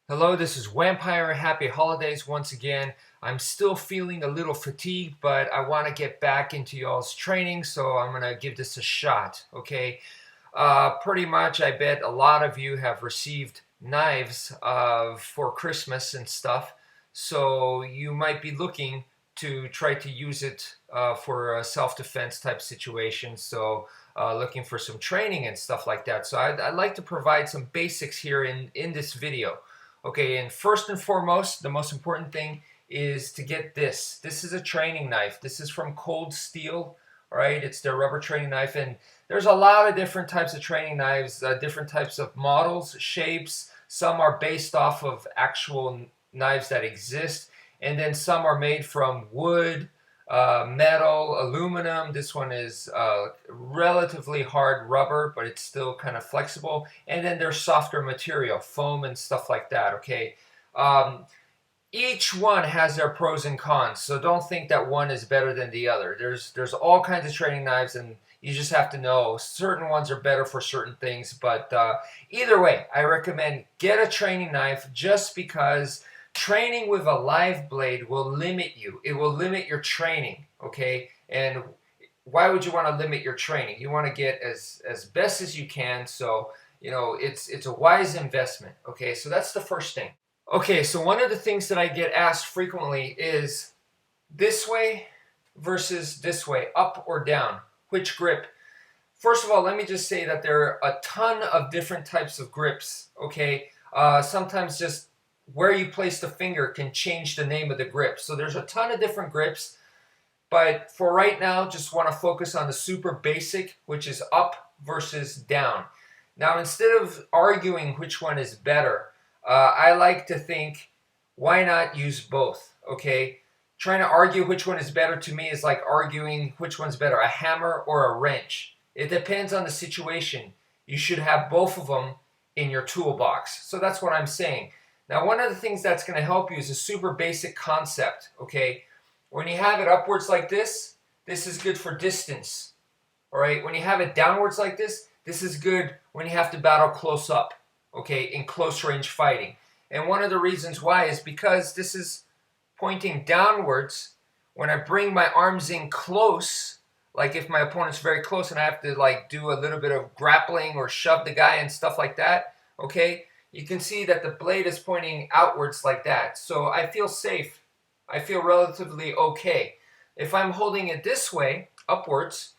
Hello, this is wmpyr. Happy holidays once again. I'm still feeling a little fatigued, but I want to get back into y'all's training, so I'm going to give this a shot, okay? Pretty much, I bet a lot of you have received knives for Christmas and stuff, so you might be looking to try to use it for a self-defense type situation, so looking for some training and stuff like that. So I'd like to provide some basics here in this video. Okay, and first and foremost, the most important thing is to get this. This is a training knife. This is from Cold Steel, all right? It's their rubber training knife, and there's a lot of different types of training knives, different types of models, shapes. Some are based off of actual knives that exist, and then some are made from wood, metal, aluminum. This one is relatively hard rubber, but it's still kind of flexible. And then there's softer material, foam and stuff like that, okay? Each one has their pros and cons, so don't think that one is better than the other. There's all kinds of training knives, and you just have to know certain ones are better for certain things. But either way, I recommend get a training knife just because training with a live blade will limit you. It will limit your training, okay? And why would you want to limit your training? You want to get as best as you can, so you know it's a wise investment, okay? So that's the first thing. Okay, so one of the things that I get asked frequently is this way versus this way, up or down, which grip? First of all, let me just say that there are a ton of different types of grips, okay? Sometimes just where you place the finger can change the name of the grip. So there's a ton of different grips, but for right now, just want to focus on the super basic, which is up versus down. Now, instead of arguing which one is better, I like to think, why not use both, okay? Trying to argue which one is better to me is like arguing which one's better, a hammer or a wrench. It depends on the situation. You should have both of them in your toolbox. So that's what I'm saying. Now, one of the things that's going to help you is a super basic concept, okay? When you have it upwards like this is good for distance, all right? When you have it downwards like this is good when you have to battle close up, okay, in close range fighting. And one of the reasons why is because this is pointing downwards. When I bring my arms in close, like if my opponent's very close and I have to like do a little bit of grappling or shove the guy and stuff like that, okay? You can see that the blade is pointing outwards like that. So I feel safe. I feel relatively okay. If I'm holding it this way, upwards,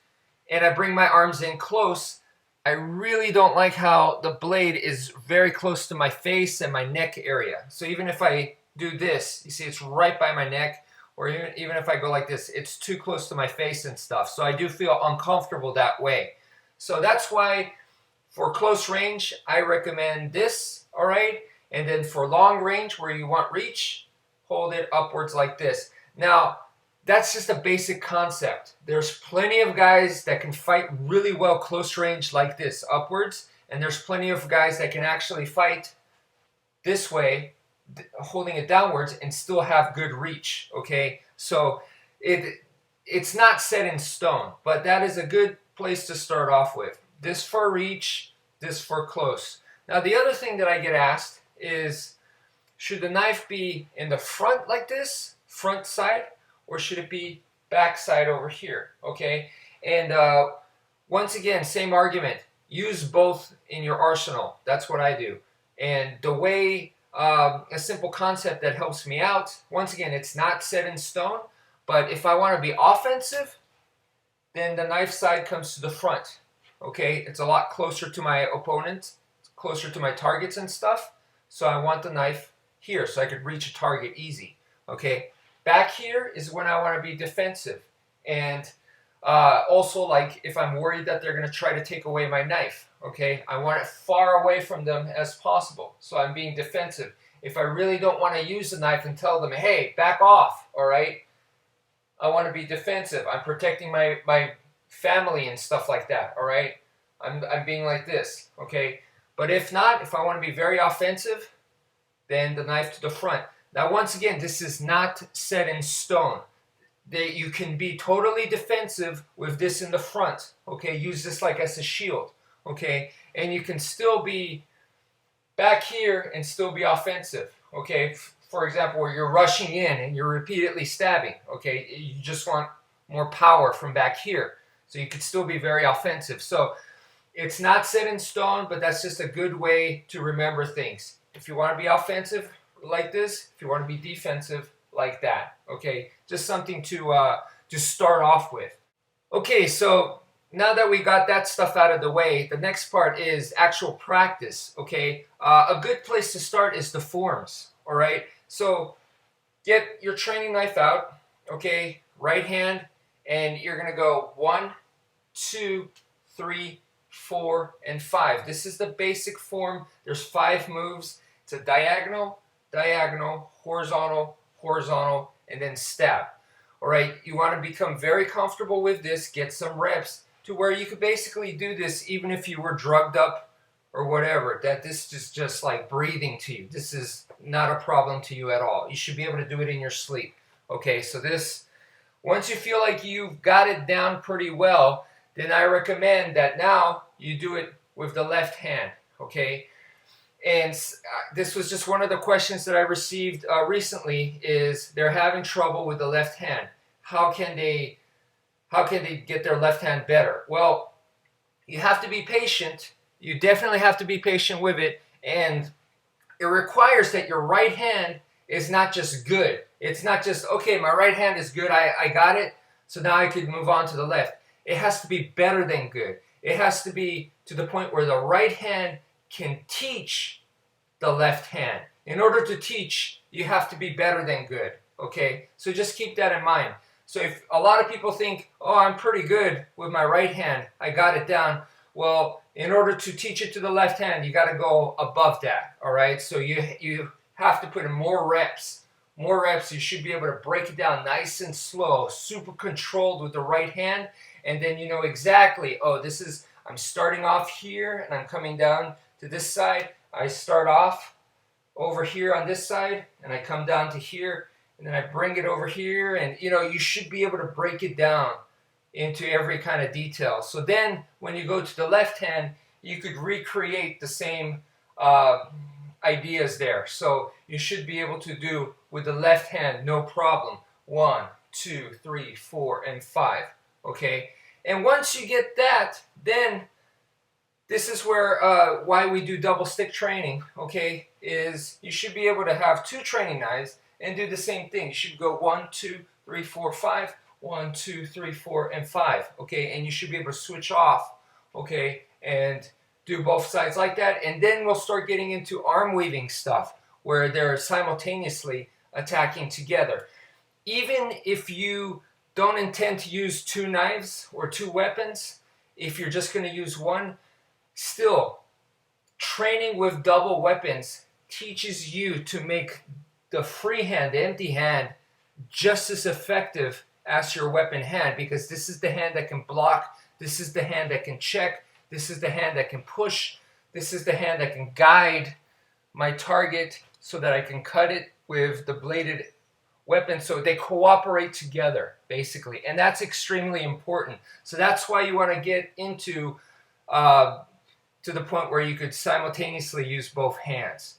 and I bring my arms in close, I really don't like how the blade is very close to my face and my neck area. So even if I do this, you see it's right by my neck, or even if I go like this, it's too close to my face and stuff. So I do feel uncomfortable that way. So that's why for close range, I recommend this, all right? And then for long range, where you want reach, hold it upwards like this. Now, that's just a basic concept. There's plenty of guys that can fight really well close range like this, upwards, and there's plenty of guys that can actually fight this way, holding it downwards, and still have good reach, okay? So it's not set in stone, but that is a good place to start off with. This for reach, this for close. Now, the other thing that I get asked is, should the knife be in the front like this, front side, or should it be back side over here, okay? And once again, same argument. Use both in your arsenal. That's what I do. And the way, a simple concept that helps me out, once again, it's not set in stone, but if I want to be offensive, then the knife side comes to the front, okay? It's a lot closer to my opponent, closer to my targets and stuff, so I want the knife here so I could reach a target easy, okay? Back here is when I want to be defensive, and also like if I'm worried that they're going to try to take away my knife, okay? I want it far away from them as possible, so I'm being defensive. If I really don't want to use the knife and tell them, hey, back off, all right? I want to be defensive. I'm protecting my family and stuff like that, all right? I'm being like this, okay? But if not, if I want to be very offensive, then the knife to the front. Now, once again, this is not set in stone. You can be totally defensive with this in the front, okay? Use this like as a shield, okay? And you can still be back here and still be offensive, okay? For example, where you're rushing in and you're repeatedly stabbing, okay? You just want more power from back here. So you could still be very offensive. So it's not set in stone, but that's just a good way to remember things. If you want to be offensive like this, if you want to be defensive like that, okay? Just something to start off with. Okay, so now that we got that stuff out of the way, the next part is actual practice, okay? A good place to start is the forms, all right? So get your training knife out, okay? Right hand, and you're going to go 1, 2, 3, 4, and 5. This is the basic form. There's 5 moves. It's a diagonal, diagonal, horizontal, horizontal, and then stab. All right, you want to become very comfortable with this, get some reps to where you could basically do this even if you were drugged up or whatever, that this is just like breathing to you. This is not a problem to you at all. You should be able to do it in your sleep. Okay, so this, once you feel like you've got it down pretty well, then I recommend that now you do it with the left hand, okay? And this was just one of the questions that I received recently, is they're having trouble with the left hand. How can they get their left hand better? Well, you have to be patient. You definitely have to be patient with it, and it requires that your right hand is not just good. It's not just, okay, my right hand is good, I got it, so now I could move on to the left. It has to be better than good. It has to be to the point where the right hand can teach the left hand. In order to teach, you have to be better than good, okay? So just keep that in mind. So if a lot of people think, oh, I'm pretty good with my right hand, I got it down. Well, in order to teach it to the left hand, you got to go above that, all right? So you have to put in more reps. More reps, you should be able to break it down nice and slow, super controlled with the right hand, and then you know exactly, oh, this is, I'm starting off here and I'm coming down to this side. I start off over here on this side and I come down to here and then I bring it over here, and you know, you should be able to break it down into every kind of detail. So then when you go to the left hand, you could recreate the same ideas there. So you should be able to do with the left hand, no problem. 1, 2, 3, 4, and 5. Okay, and once you get that, then this is where why we do double stick training. Okay, is you should be able to have 2 training knives and do the same thing. You should go 1, 2, 3, 4, 5. 1, 2, 3, 4, and 5. Okay, and you should be able to switch off. Okay, and do both sides like that, and then we'll start getting into arm weaving stuff where they're simultaneously attacking together. Even if you don't intend to use 2 knives or 2 weapons, if you're just going to use one, still training with double weapons teaches you to make the free hand, the empty hand, just as effective as your weapon hand, because this is the hand that can block, this is the hand that can check, this is the hand that can push, this is the hand that can guide my target so that I can cut it with the bladed weapon. So they cooperate together, basically, and that's extremely important. So that's why you want to get into to the point where you could simultaneously use both hands.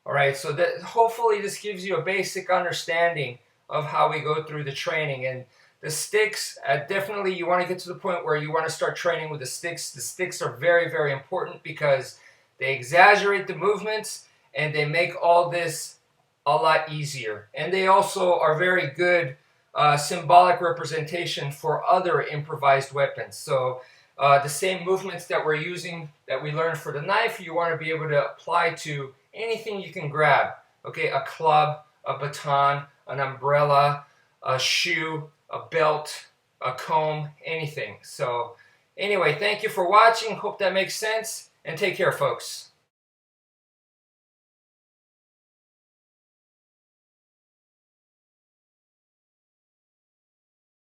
All right, so that hopefully this gives you a basic understanding of how we go through the training. And the sticks, definitely you want to get to the point where you want to start training with the sticks. The sticks are very, very important because they exaggerate the movements and they make all this a lot easier. And they also are very good symbolic representation for other improvised weapons. So the same movements that we're using, that we learned for the knife, you want to be able to apply to anything you can grab. Okay, a club, a baton, an umbrella, a shoe, a belt, a comb, anything. So anyway, thank you for watching. Hope that makes sense, and take care, folks.